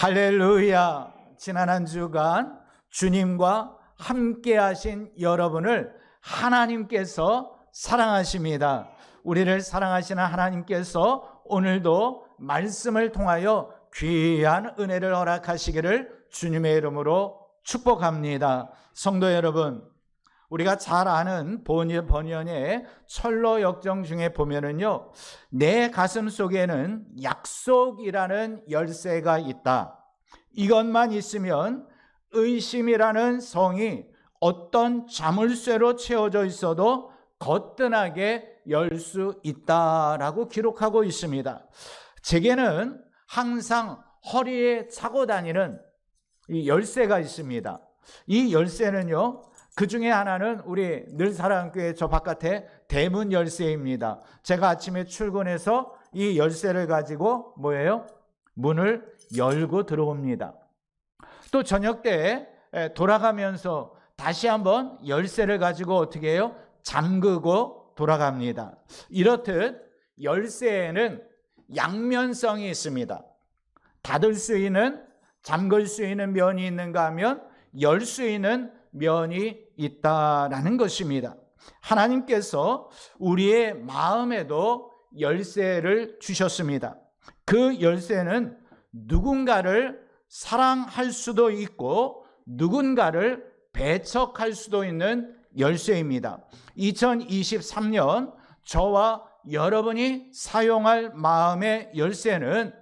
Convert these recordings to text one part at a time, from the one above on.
할렐루야. 지난 한 주간 주님과 함께 하신 여러분을 하나님께서 사랑하십니다. 우리를 사랑하시는 하나님께서 오늘도 말씀을 통하여 귀한 은혜를 허락하시기를 주님의 이름으로 축복합니다. 성도 여러분, 우리가 잘 아는 번연의 철로 역정 중에 보면은요, 내 가슴 속에는 약속이라는 열쇠가 있다. 이것만 있으면 의심이라는 성이 어떤 자물쇠로 채워져 있어도 거뜬하게 열 수 있다라고 기록하고 있습니다. 제게는 항상 허리에 차고 다니는 이 열쇠가 있습니다. 이 열쇠는요, 그 중에 하나는 우리 늘사랑교회 저 바깥에 대문 열쇠입니다. 제가 아침에 출근해서 이 열쇠를 가지고 문을 열고 들어옵니다. 또 저녁 때 돌아가면서 다시 한번 열쇠를 가지고 어떻게 해요? 잠그고 돌아갑니다. 이렇듯 열쇠에는 양면성이 있습니다. 닫을 수 있는, 잠글 수 있는 면이 있는가 하면 열 수 있는 면이 있다라는 것입니다. 하나님께서 우리의 마음에도 열쇠를 주셨습니다. 그 열쇠는 누군가를 사랑할 수도 있고 누군가를 배척할 수도 있는 열쇠입니다. 2023년 저와 여러분이 사용할 마음의 열쇠는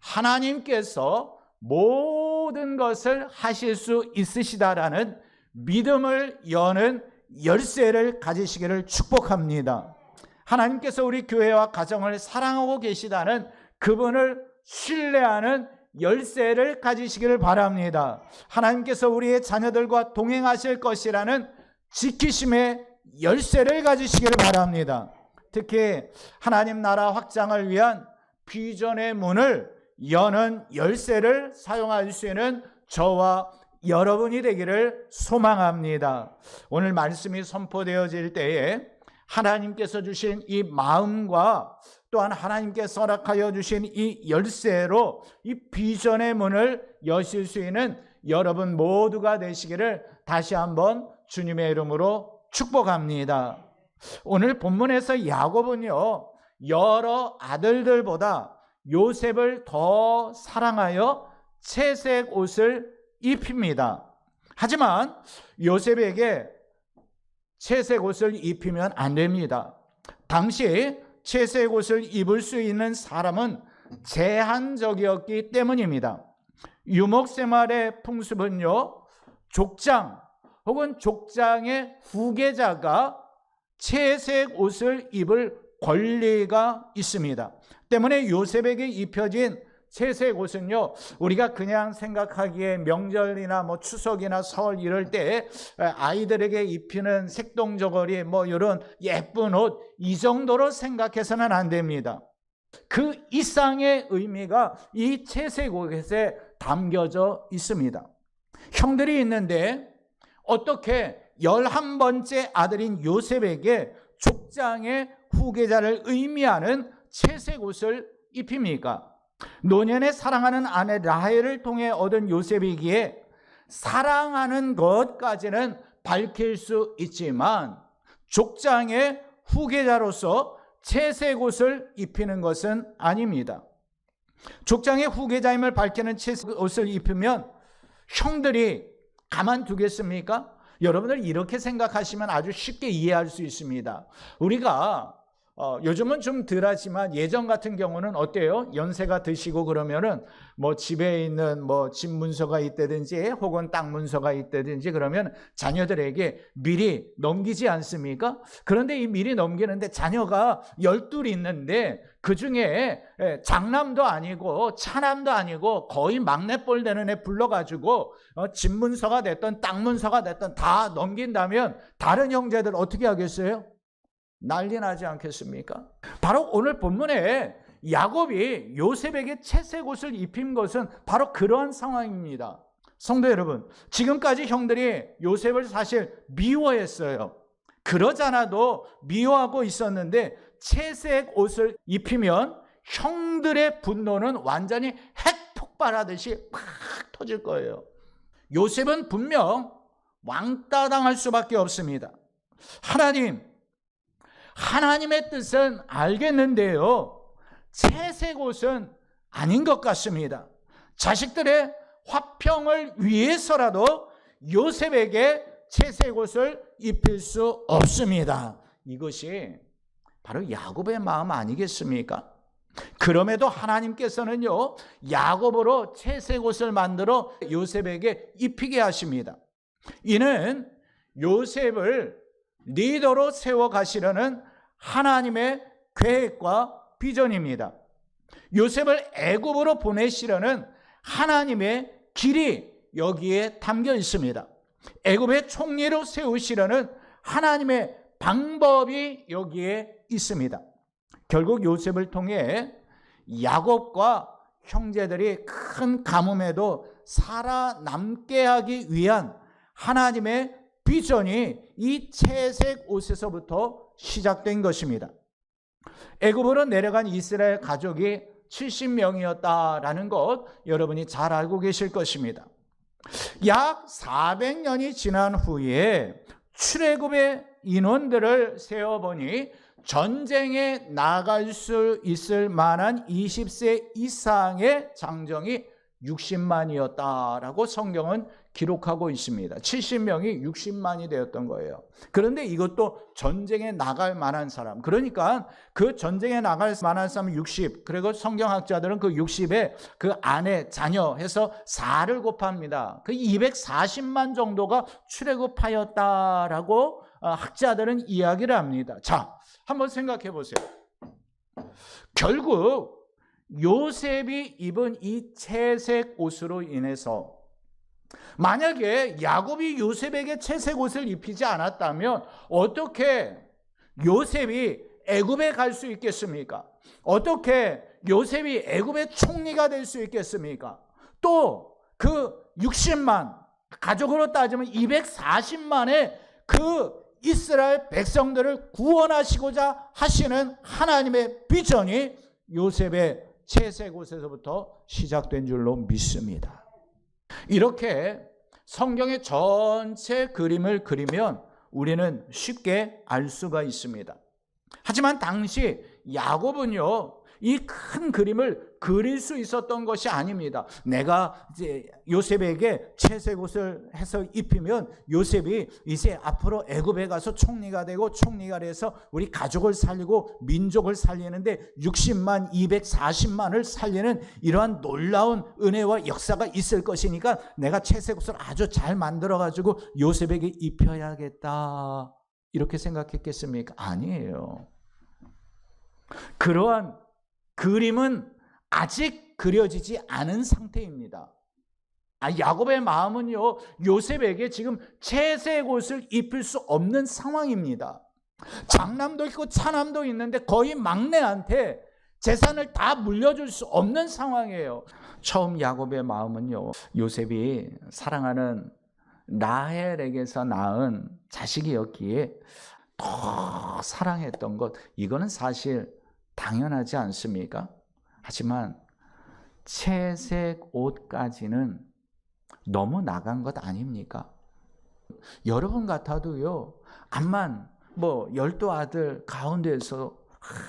하나님께서 모든 것을 하실 수 있으시다라는 믿음을 여는 열쇠를 가지시기를 축복합니다. 하나님께서 우리 교회와 가정을 사랑하고 계시다는 그분을 신뢰하는 열쇠를 가지시기를 바랍니다. 하나님께서 우리의 자녀들과 동행하실 것이라는 지키심의 열쇠를 가지시기를 바랍니다. 특히 하나님 나라 확장을 위한 비전의 문을 여는 열쇠를 사용할 수 있는 저와 여러분이 되기를 소망합니다. 오늘 말씀이 선포되어질 때에 하나님께서 주신 이 마음과 또한 하나님께서 허락하여 주신 이 열쇠로 이 비전의 문을 여실 수 있는 여러분 모두가 되시기를 다시 한번 주님의 이름으로 축복합니다. 오늘 본문에서 야곱은요, 여러 아들들보다 요셉을 더 사랑하여 채색 옷을 입힙니다. 하지만 요셉에게 채색 옷을 입히면 안 됩니다. 당시 채색 옷을 입을 수 있는 사람은 제한적이었기 때문입니다. 유목생활의 풍습은요, 족장 혹은 족장의 후계자가 채색 옷을 입을 권리가 있습니다. 때문에 요셉에게 입혀진 채색 옷은요, 우리가 그냥 생각하기에 명절이나 추석이나 설 이럴 때 아이들에게 입히는 색동저고리 이런 예쁜 옷, 이 정도로 생각해서는 안 됩니다. 그 이상의 의미가 이 채색 옷에 담겨져 있습니다. 형들이 있는데 어떻게 11번째 아들인 요셉에게 족장의 후계자를 의미하는 채색 옷을 입힙니까? 노년에 사랑하는 아내 라헬을 통해 얻은 요셉이기에 사랑하는 것까지는 밝힐 수 있지만 족장의 후계자로서 채색 옷을 입히는 것은 아닙니다. 족장의 후계자임을 밝히는 채색 옷을 입히면 형들이 가만두겠습니까? 여러분들 이렇게 생각하시면 아주 쉽게 이해할 수 있습니다. 우리가 요즘은 좀 덜하지만 예전 같은 경우는 어때요? 연세가 드시고 그러면은 집에 있는 집 문서가 있다든지 혹은 땅 문서가 있다든지 그러면 자녀들에게 미리 넘기지 않습니까? 그런데 이 미리 넘기는데 자녀가 12 있는데 그 중에 장남도 아니고 차남도 아니고 거의 막내뻘 되는 애 불러가지고 집 문서가 됐든 땅 문서가 됐든 다 넘긴다면 다른 형제들 어떻게 하겠어요? 난리 나지 않겠습니까? 바로 오늘 본문에 야곱이 요셉에게 채색 옷을 입힌 것은 바로 그러한 상황입니다. 성도 여러분, 지금까지 형들이 요셉을 사실 미워했어요. 그러잖아도 미워하고 있었는데 채색 옷을 입히면 형들의 분노는 완전히 핵폭 폭발하듯이 팍 터질 거예요. 요셉은 분명 왕따 당할 수밖에 없습니다. 하나님의 뜻은 알겠는데요, 채색 옷은 아닌 것 같습니다. 자식들의 화평을 위해서라도 요셉에게 채색 옷을 입힐 수 없습니다. 이것이 바로 야곱의 마음 아니겠습니까? 그럼에도 하나님께서는요, 야곱으로 채색 옷을 만들어 요셉에게 입히게 하십니다. 이는 요셉을 리더로 세워 가시려는 하나님의 계획과 비전입니다. 요셉을 애굽으로 보내시려는 하나님의 길이 여기에 담겨 있습니다. 애굽의 총리로 세우시려는 하나님의 방법이 여기에 있습니다. 결국 요셉을 통해 야곱과 형제들이 큰 가뭄에도 살아남게 하기 위한 하나님의 비전이 이 채색 옷에서부터 시작된 것입니다. 애굽으로 내려간 이스라엘 가족이 70명이었다라는 것 여러분이 잘 알고 계실 것입니다. 약 400년이 지난 후에 출애굽의 인원들을 세어보니 전쟁에 나갈 수 있을 만한 20세 이상의 장정이 60만이었다라고 성경은 기록하고 있습니다. 70명이 60만이 되었던 거예요. 그런데 이것도 전쟁에 나갈 만한 사람, 그러니까 그 전쟁에 나갈 만한 사람 60, 그리고 성경학자들은 그 60에 그 아내, 자녀 해서 4를 곱합니다. 그 240만 정도가 출애굽하였다라고 학자들은 이야기를 합니다. 자, 한번 생각해 보세요. 결국 요셉이 입은 이 채색 옷으로 인해서 만약에 야곱이 요셉에게 채색 옷을 입히지 않았다면 어떻게 요셉이 애굽에 갈 수 있겠습니까? 어떻게 요셉이 애굽의 총리가 될 수 있겠습니까? 또 그 60만, 가족으로 따지면 240만의 그 이스라엘 백성들을 구원하시고자 하시는 하나님의 비전이 요셉의 채색 옷에서부터 시작된 줄로 믿습니다. 이렇게 성경의 전체 그림을 그리면 우리는 쉽게 알 수가 있습니다. 하지만 당시 야곱은요, 이 큰 그림을 그릴 수 있었던 것이 아닙니다. 내가 이제 요셉에게 채색 옷을 해서 입히면 요셉이 이제 앞으로 애굽에 가서 총리가 되고, 총리가 돼서 우리 가족을 살리고 민족을 살리는데 60만, 240만을 살리는 이러한 놀라운 은혜와 역사가 있을 것이니까 내가 채색 옷을 아주 잘 만들어 가지고 요셉에게 입혀야겠다, 이렇게 생각했겠습니까? 아니에요. 그러한 그림은 아직 그려지지 않은 상태입니다. 야곱의 마음은요, 요셉에게 지금 채색 옷을 입힐 수 없는 상황입니다. 장남도 있고 차남도 있는데 거의 막내한테 재산을 다 물려줄 수 없는 상황이에요. 처음 야곱의 마음은요, 요셉이 사랑하는 라헬에게서 낳은 자식이었기에 더 사랑했던 것, 이거는 사실 당연하지 않습니까? 하지만 채색 옷까지는 너무 나간 것 아닙니까? 여러분 같아도요, 암만 12아들 가운데에서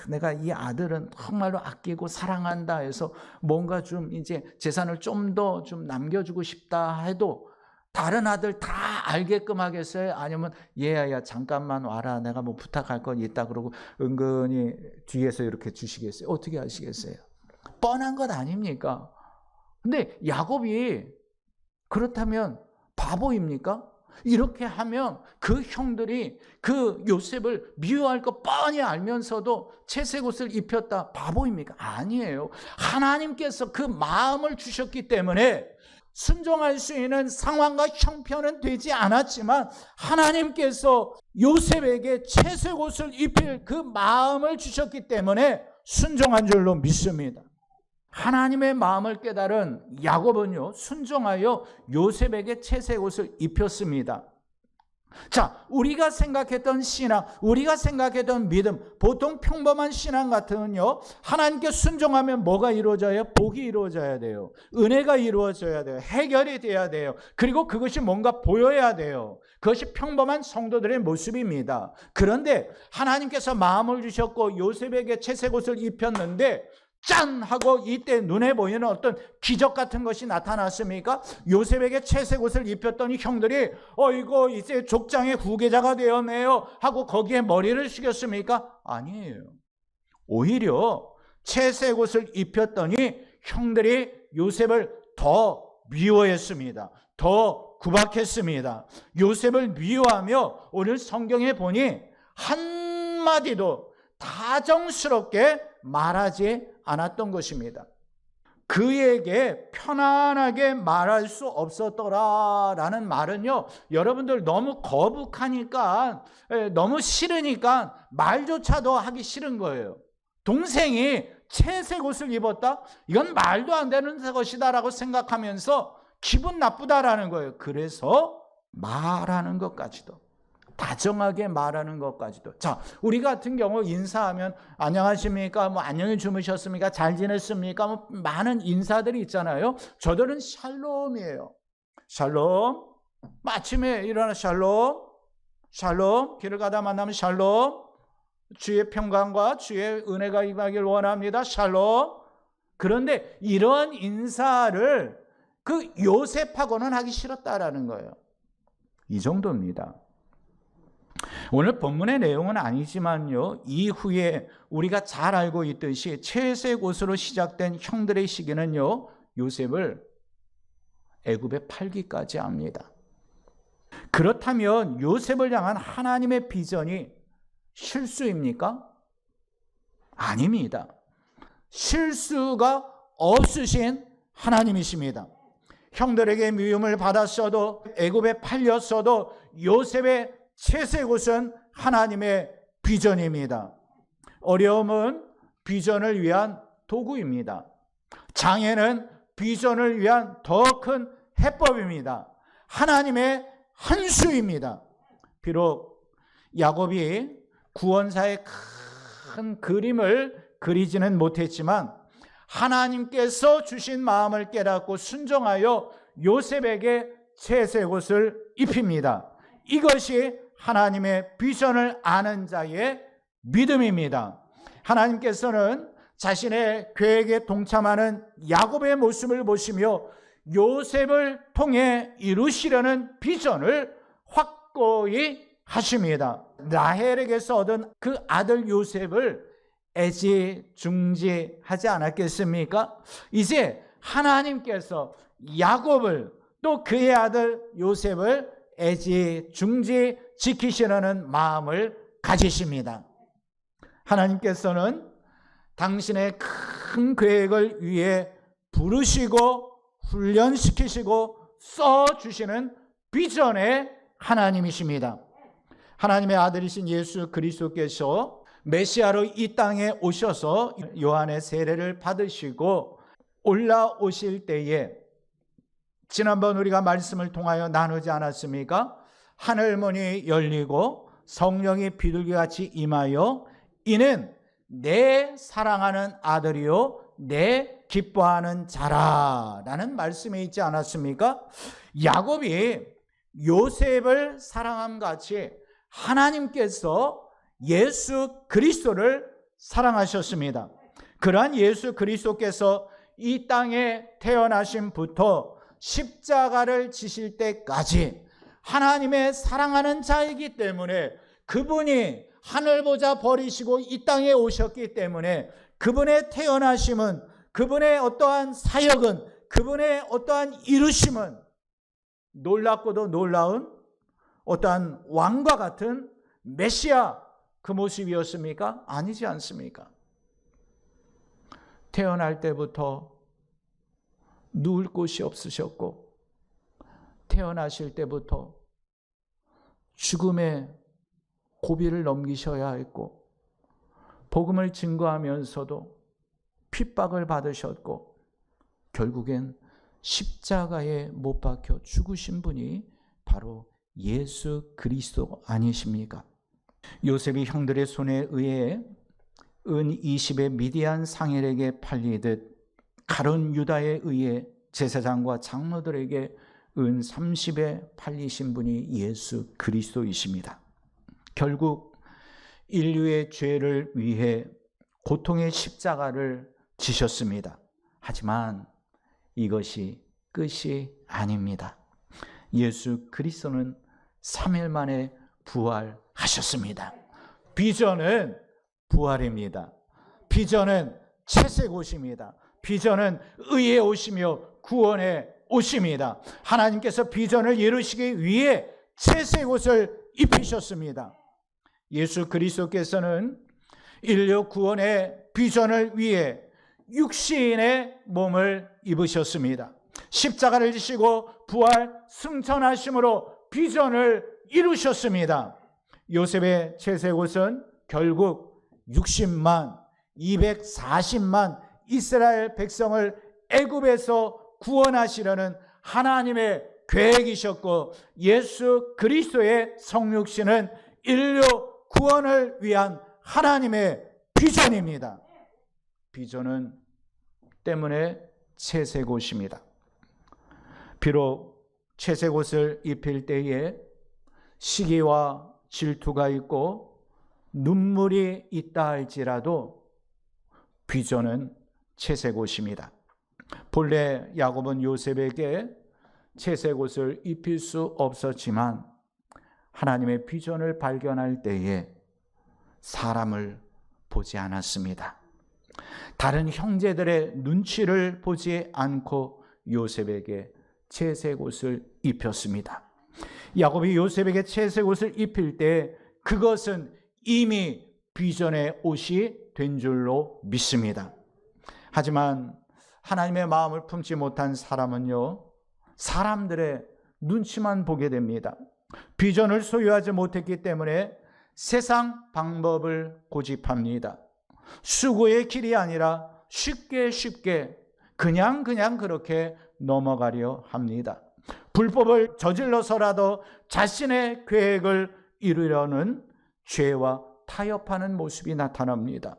내가 이 아들은 정말로 아끼고 사랑한다 해서 뭔가 좀 이제 재산을 좀 더 좀 남겨주고 싶다 해도 다른 아들 다 알게끔 하겠어요? 아니면 얘야 잠깐만 와라, 내가 부탁할 건 있다 그러고 은근히 뒤에서 이렇게 주시겠어요? 어떻게 하시겠어요? 뻔한 것 아닙니까? 근데 야곱이 그렇다면 바보입니까? 이렇게 하면 그 형들이 그 요셉을 미워할 거 뻔히 알면서도 채색 옷을 입혔다, 바보입니까? 아니에요. 하나님께서 그 마음을 주셨기 때문에 순종할 수 있는 상황과 형편은 되지 않았지만 하나님께서 요셉에게 채색 옷을 입힐 그 마음을 주셨기 때문에 순종한 줄로 믿습니다. 하나님의 마음을 깨달은 야곱은요, 순종하여 요셉에게 채색 옷을 입혔습니다. 자, 우리가 생각했던 신앙, 우리가 생각했던 믿음, 보통 평범한 신앙 같으면요, 하나님께 순종하면 뭐가 이루어져요? 복이 이루어져야 돼요. 은혜가 이루어져야 돼요. 해결이 돼야 돼요. 그리고 그것이 뭔가 보여야 돼요. 그것이 평범한 성도들의 모습입니다. 그런데 하나님께서 마음을 주셨고 요셉에게 채색옷을 입혔는데 짠! 하고 이때 눈에 보이는 어떤 기적 같은 것이 나타났습니까? 요셉에게 채색옷을 입혔더니 형들이 이거 이제 족장의 후계자가 되었네요 하고 거기에 머리를 숙였습니까? 아니에요. 오히려 채색옷을 입혔더니 형들이 요셉을 더 미워했습니다. 더 구박했습니다. 요셉을 미워하며 오늘 성경에 보니 한마디도 다정스럽게 말하지 않았던 것입니다. 그에게 편안하게 말할 수 없었더라라는 말은요, 여러분들 너무 거북하니까, 너무 싫으니까 말조차도 하기 싫은 거예요. 동생이 채색 옷을 입었다? 이건 말도 안 되는 것이다라고 생각하면서 기분 나쁘다라는 거예요. 그래서 말하는 것까지도, 다정하게 말하는 것까지도. 자, 우리 같은 경우 인사하면 안녕하십니까? 안녕히 주무셨습니까? 잘 지냈습니까? 많은 인사들이 있잖아요. 저들은 샬롬이에요. 샬롬. 아침에 일어나 샬롬. 샬롬. 길을 가다 만나면 샬롬. 주의 평강과 주의 은혜가 임하길 원합니다. 샬롬. 그런데 이런 인사를 그 요셉하고는 하기 싫었다라는 거예요. 이 정도입니다. 오늘 본문의 내용은 아니지만요, 이후에 우리가 잘 알고 있듯이 채색 옷으로 시작된 형들의 시기는요, 요셉을 애굽에 팔기까지 합니다. 그렇다면 요셉을 향한 하나님의 비전이 실수입니까? 아닙니다. 실수가 없으신 하나님이십니다. 형들에게 미움을 받았어도, 애굽에 팔렸어도 요셉의 채색 옷은 하나님의 비전입니다. 어려움은 비전을 위한 도구입니다. 장애는 비전을 위한 더 큰 해법입니다. 하나님의 한 수입니다. 비록 야곱이 구원사의 큰 그림을 그리지는 못했지만 하나님께서 주신 마음을 깨닫고 순종하여 요셉에게 채색 옷을 입힙니다. 이것이 하나님의 비전을 아는 자의 믿음입니다. 하나님께서는 자신의 계획에 동참하는 야곱의 모습을 보시며 요셉을 통해 이루시려는 비전을 확고히 하십니다. 라헬에게서 얻은 그 아들 요셉을 애지중지하지 않았겠습니까? 이제 하나님께서 야곱을 또 그의 아들 요셉을 애지중지 지키시려는 마음을 가지십니다. 하나님께서는 당신의 큰 계획을 위해 부르시고 훈련시키시고 써주시는 비전의 하나님이십니다. 하나님의 아들이신 예수 그리스도께서 메시아로 이 땅에 오셔서 요한의 세례를 받으시고 올라오실 때에 지난번 우리가 말씀을 통하여 나누지 않았습니까? 하늘문이 열리고 성령이 비둘기같이 임하여 이는 내 사랑하는 아들이요 내 기뻐하는 자라라는 말씀이 있지 않았습니까? 야곱이 요셉을 사랑함같이 하나님께서 예수 그리스도를 사랑하셨습니다. 그러한 예수 그리스도께서 이 땅에 태어나심부터 십자가를 지실 때까지 하나님의 사랑하는 자이기 때문에 그분이 하늘보자 버리시고 이 땅에 오셨기 때문에 그분의 태어나심은, 그분의 어떠한 사역은, 그분의 어떠한 이루심은 놀랍고도 놀라운 어떠한 왕과 같은 메시아 그 모습이었습니까? 아니지 않습니까? 태어날 때부터 누울 곳이 없으셨고 태어나실 때부터 죽음의 고비를 넘기셔야 했고 복음을 증거하면서도 핍박을 받으셨고 결국엔 십자가에 못 박혀 죽으신 분이 바로 예수 그리스도 아니십니까? 요셉이 형들의 손에 의해 은 20의 미디안 상인에게 팔리듯 가룟 유다에 의해 제사장과 장로들에게 은 30에 팔리신 분이 예수 그리스도이십니다. 결국 인류의 죄를 위해 고통의 십자가를 지셨습니다. 하지만 이것이 끝이 아닙니다. 예수 그리스도는 3일 만에 부활하셨습니다. 비전은 부활입니다. 비전은 채색 옷입니다. 비전은 의에 오시며 구원에 오십니다. 하나님께서 비전을 이루시기 위해 채색 옷을 입히셨습니다. 예수 그리스도께서는 인류 구원의 비전을 위해 육신의 몸을 입으셨습니다. 십자가를 지시고 부활 승천하심으로 비전을 이루셨습니다. 요셉의 채색 옷은 결국 60만 240만 이스라엘 백성을 애굽에서 구원하시려는 하나님의 계획이셨고, 예수 그리스도의 성육신은 인류 구원을 위한 하나님의 비전입니다. 비전은 때문에 채색 옷입니다. 비록 채색 옷을 입힐 때에 시기와 질투가 있고 눈물이 있다 할지라도 비전은 채색 옷입니다. 본래 야곱은 요셉에게 채색 옷을 입힐 수 없었지만 하나님의 비전을 발견할 때에 사람을 보지 않았습니다. 다른 형제들의 눈치를 보지 않고 요셉에게 채색 옷을 입혔습니다. 야곱이 요셉에게 채색 옷을 입힐 때 그것은 이미 비전의 옷이 된 줄로 믿습니다. 하지만 하나님의 마음을 품지 못한 사람은요, 사람들의 눈치만 보게 됩니다. 비전을 소유하지 못했기 때문에 세상 방법을 고집합니다. 수고의 길이 아니라 쉽게 그냥 그렇게 넘어가려 합니다. 불법을 저질러서라도 자신의 계획을 이루려는 죄와 타협하는 모습이 나타납니다.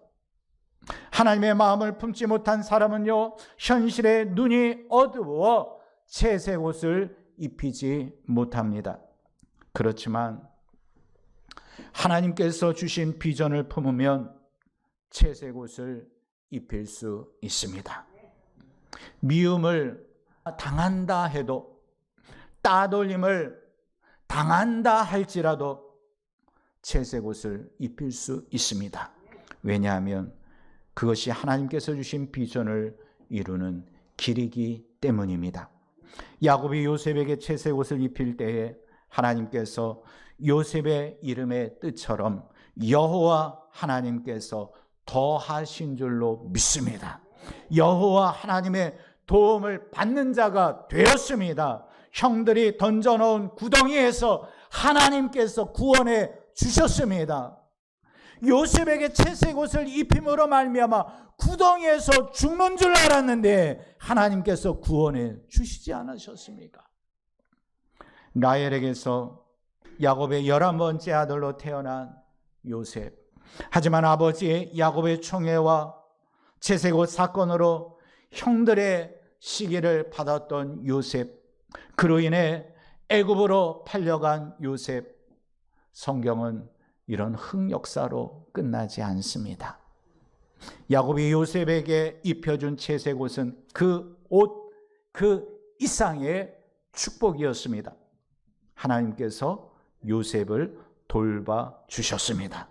하나님의 마음을 품지 못한 사람은요, 현실의 눈이 어두워 채색 옷을 입히지 못합니다. 그렇지만 하나님께서 주신 비전을 품으면 채색 옷을 입힐 수 있습니다. 미움을 당한다 해도, 따돌림을 당한다 할지라도 채색 옷을 입힐 수 있습니다. 왜냐하면 그것이 하나님께서 주신 비전을 이루는 길이기 때문입니다. 야곱이 요셉에게 채색 옷을 입힐 때에 하나님께서 요셉의 이름의 뜻처럼 여호와 하나님께서 더하신 줄로 믿습니다. 여호와 하나님의 도움을 받는 자가 되었습니다. 형들이 던져놓은 구덩이에서 하나님께서 구원해 주셨습니다. 요셉에게 채색 옷을 입힘으로 말미암아 구덩이에서 죽는 줄 알았는데 하나님께서 구원해 주시지 않으셨습니까? 라헬에게서 야곱의 11번째 아들로 태어난 요셉. 하지만 아버지 야곱의 총애와 채색 옷 사건으로 형들의 시기를 받았던 요셉, 그로 인해 애굽으로 팔려간 요셉. 성경은 이런 흑역사로 끝나지 않습니다. 야곱이 요셉에게 입혀준 채색 옷은 그 옷, 그 이상의 축복이었습니다. 하나님께서 요셉을 돌봐 주셨습니다.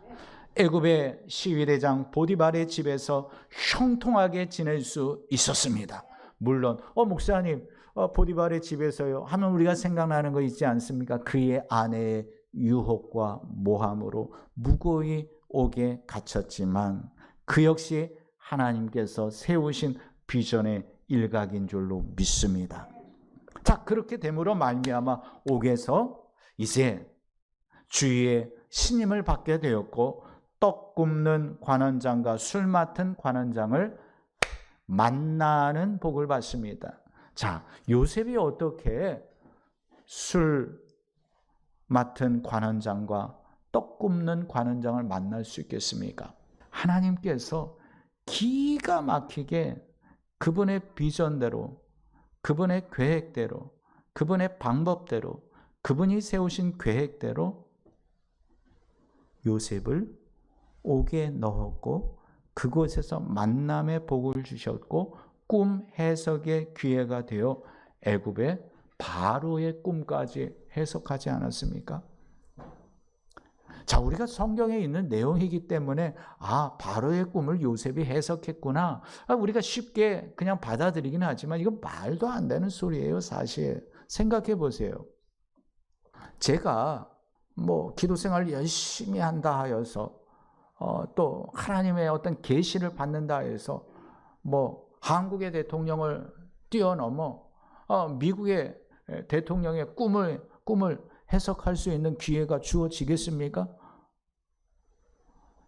애굽의 시위대장 보디발의 집에서 형통하게 지낼 수 있었습니다. 물론 목사님, 보디발의 집에서요 하면 우리가 생각나는 거 있지 않습니까? 그의 아내의 유혹과 모함으로 무고히 옥에 갇혔지만 그 역시 하나님께서 세우신 비전의 일각인 줄로 믿습니다. 자, 그렇게 됨으로 말미암아 옥에서 이제 주위의 신임을 받게 되었고, 떡 굽는 관원장과 술 맡은 관원장을 만나는 복을 받습니다. 자, 요셉이 어떻게 술 맡은 관원장과 떡 굽는 관원장을 만날 수 있겠습니까? 하나님께서 기가 막히게 그분의 비전대로, 그분의 계획대로, 그분의 방법대로, 그분이 세우신 계획대로 요셉을 옥에 넣었고 그곳에서 만남의 복을 주셨고 꿈 해석의 기회가 되어 애굽의 바로의 꿈까지 해석하지 않았습니까? 자, 우리가 성경에 있는 내용이기 때문에 바로의 꿈을 요셉이 해석했구나. 우리가 쉽게 그냥 받아들이긴 하지만 이거 말도 안 되는 소리예요, 사실. 생각해 보세요. 제가 기도 생활을 열심히 한다 하여서 또 하나님의 어떤 계시를 받는다 해서 한국의 대통령을 뛰어넘어 미국의 대통령의 꿈을 해석할 수 있는 기회가 주어지겠습니까?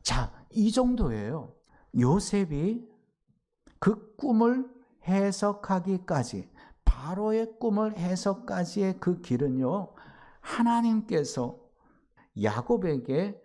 자, 이 정도예요. 요셉이 그 꿈을 해석하기까지, 바로의 꿈을 해석까지의 그 길은요, 하나님께서 야곱에게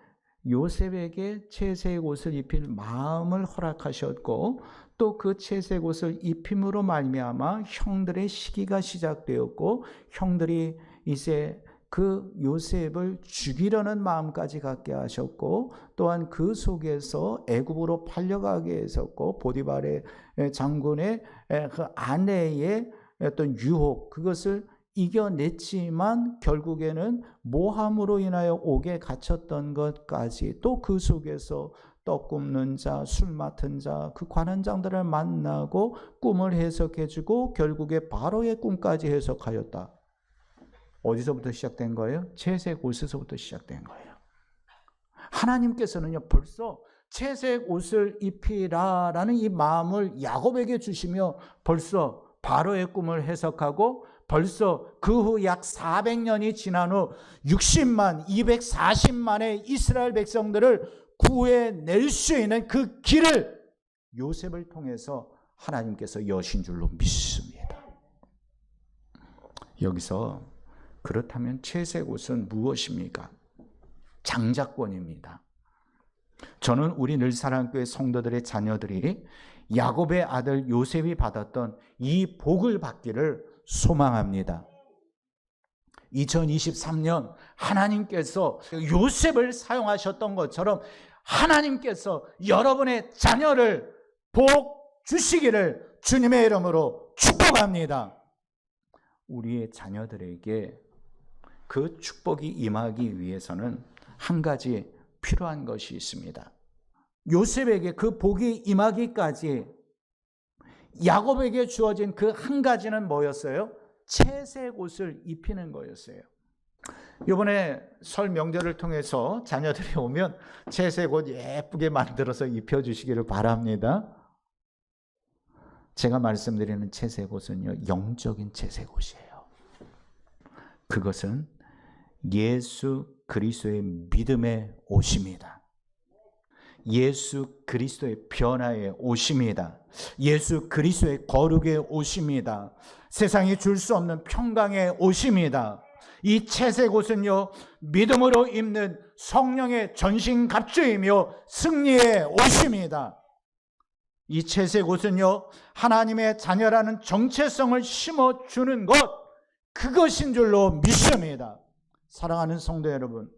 요셉에게 채색 옷을 입힐 마음을 허락하셨고 또 그 채색 옷을 입힘으로 말미암아 형들의 시기가 시작되었고 형들이 이제 그 요셉을 죽이려는 마음까지 갖게 하셨고 또한 그 속에서 애굽으로 팔려가게 했었고 보디발의 장군의 그 아내의 어떤 유혹 그것을 이겨냈지만 결국에는 모함으로 인하여 옥에 갇혔던 것까지 또 그 속에서 떡 굽는 자, 술 맡은 자, 그 관원장들을 만나고 꿈을 해석해주고 결국에 바로의 꿈까지 해석하였다. 어디서부터 시작된 거예요? 채색 옷에서부터 시작된 거예요. 하나님께서는요 벌써 채색 옷을 입히라라는 이 마음을 야곱에게 주시며 벌써 바로의 꿈을 해석하고 벌써 그 후 약 400년이 지난 후 60만, 240만의 이스라엘 백성들을 구해낼 수 있는 그 길을 요셉을 통해서 하나님께서 여신 줄로 믿습니다. 여기서 그렇다면 채색 옷은 무엇입니까? 장자권입니다. 저는 우리 늘사랑교회 성도들의 자녀들이 야곱의 아들 요셉이 받았던 이 복을 받기를 소망합니다. 2023년 하나님께서 요셉을 사용하셨던 것처럼 하나님께서 여러분의 자녀를 복 주시기를 주님의 이름으로 축복합니다. 우리의 자녀들에게 그 축복이 임하기 위해서는 한 가지 필요한 것이 있습니다. 요셉에게 그 복이 임하기까지 야곱에게 주어진 그 한 가지는 뭐였어요? 채색 옷을 입히는 거였어요. 이번에 설 명절을 통해서 자녀들이 오면 채색 옷 예쁘게 만들어서 입혀주시기를 바랍니다. 제가 말씀드리는 채색 옷은요, 영적인 채색 옷이에요. 그것은 예수 그리스도의 믿음의 옷입니다. 예수 그리스도의 변화의 옷입니다. 예수 그리스도의 거룩의 옷입니다. 세상이 줄 수 없는 평강의 옷입니다. 이 채색 옷은요, 믿음으로 입는 성령의 전신갑주이며 승리의 옷입니다. 이 채색 옷은요, 하나님의 자녀라는 정체성을 심어주는 것, 그것인 줄로 믿습니다. 사랑하는 성도 여러분,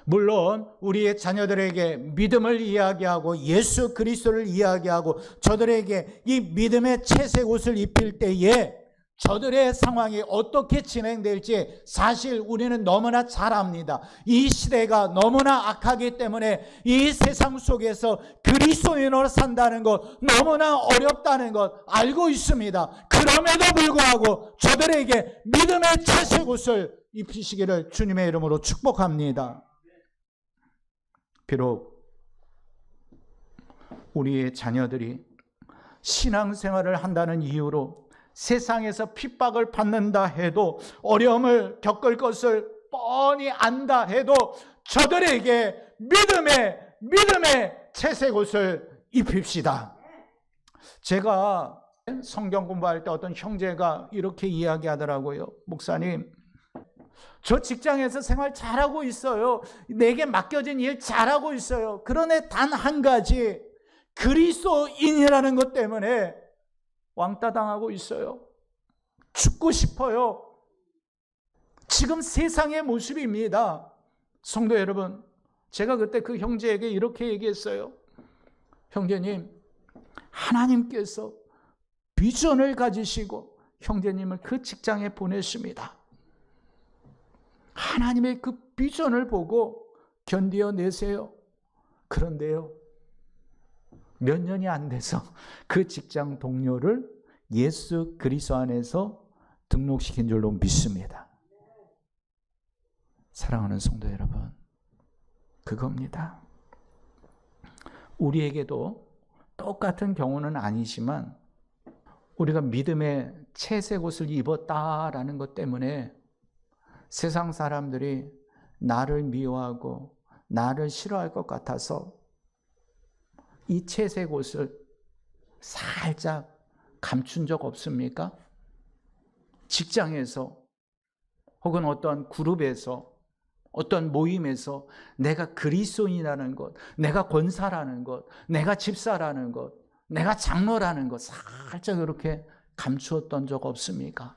물론 우리의 자녀들에게 믿음을 이야기하고 예수 그리스도를 이야기하고 저들에게 이 믿음의 채색 옷을 입힐 때에 저들의 상황이 어떻게 진행될지 사실 우리는 너무나 잘 압니다. 이 시대가 너무나 악하기 때문에 이 세상 속에서 그리스도인으로 산다는 것 너무나 어렵다는 것 알고 있습니다. 그럼에도 불구하고 저들에게 믿음의 채색 옷을 입히시기를 주님의 이름으로 축복합니다. 비록 우리의 자녀들이 신앙생활을 한다는 이유로 세상에서 핍박을 받는다 해도 어려움을 겪을 것을 뻔히 안다 해도 저들에게 믿음의 채색 옷을 입힙시다. 제가 성경 공부할 때 어떤 형제가 이렇게 이야기하더라고요. 목사님, 저 직장에서 생활 잘하고 있어요. 내게 맡겨진 일 잘하고 있어요. 그런데 단 한 가지, 그리스도인이라는 것 때문에 왕따 당하고 있어요. 죽고 싶어요. 지금 세상의 모습입니다. 성도 여러분, 제가 그때 그 형제에게 이렇게 얘기했어요. 형제님, 하나님께서 비전을 가지시고 형제님을 그 직장에 보냈습니다. 하나님의 그 비전을 보고 견디어내세요. 그런데요, 몇 년이 안 돼서 그 직장 동료를 예수 그리스도 안에서 등록시킨 줄로 믿습니다. 사랑하는 성도 여러분, 그겁니다. 우리에게도 똑같은 경우는 아니지만 우리가 믿음의 채색옷을 입었다라는 것 때문에 세상 사람들이 나를 미워하고 나를 싫어할 것 같아서 이 채색옷을 살짝 감춘 적 없습니까? 직장에서 혹은 어떤 그룹에서 어떤 모임에서 내가 그리스도인이라는 것, 내가 권사라는 것, 내가 집사라는 것, 내가 장로라는 것 살짝 이렇게 감추었던 적 없습니까?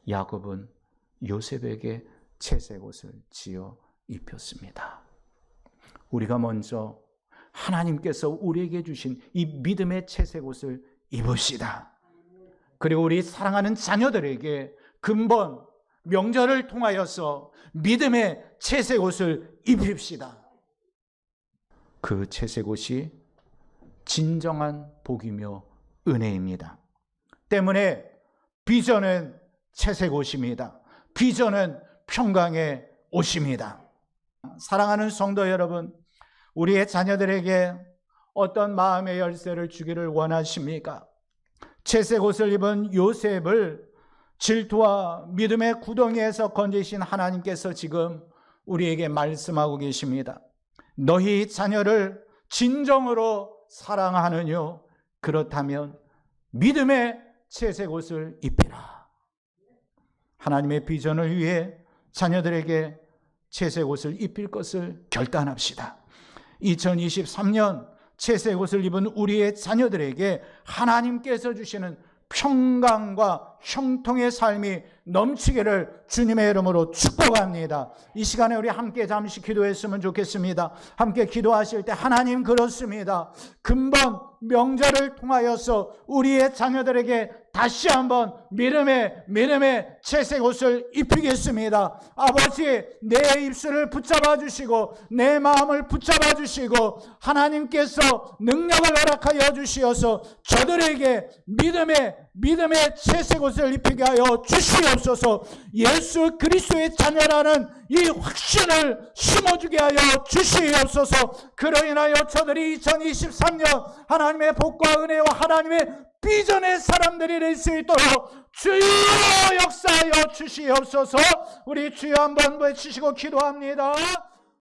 야곱은 요셉에게 채색옷을 지어 입혔습니다. 우리가 먼저 하나님께서 우리에게 주신 이 믿음의 채색옷을 입읍시다. 그리고 우리 사랑하는 자녀들에게 근본 명절을 통하여서 믿음의 채색옷을 입힙시다. 그 채색옷이 진정한 복이며 은혜입니다. 때문에 비전은 채색옷입니다. 비전은 평강의 옷입니다. 사랑하는 성도 여러분, 우리의 자녀들에게 어떤 마음의 열쇠를 주기를 원하십니까? 채색옷을 입은 요셉을 질투와 믿음의 구덩이에서 건지신 하나님께서 지금 우리에게 말씀하고 계십니다. 너희 자녀를 진정으로 사랑하느냐? 그렇다면 믿음의 채색옷을 입히라. 하나님의 비전을 위해 자녀들에게 채색옷을 입힐 것을 결단합시다. 2023년 채색옷을 입은 우리의 자녀들에게 하나님께서 주시는 평강과 형통의 삶이 넘치기를 주님의 이름으로 축복합니다. 이 시간에 우리 함께 잠시 기도했으면 좋겠습니다. 함께 기도하실 때 하나님 그렇습니다. 근본 명절을 통하여서 우리의 자녀들에게 다시 한번 믿음의 채색옷을 입히겠습니다. 아버지, 내 입술을 붙잡아 주시고 내 마음을 붙잡아 주시고 하나님께서 능력을 허락하여 주시어서 저들에게 믿음의 채색옷을 입히게 하여 주시옵소서. 예수 그리스도의 자녀라는 이 확신을 심어주게 하여 주시옵소서. 그로 인하여 저들이 2023년 하나님의 복과 은혜와 하나님의 비전의 사람들이 될 수 있도록 주여 역사하여 주시옵소서. 우리 주여 한번 외치시고 기도합니다.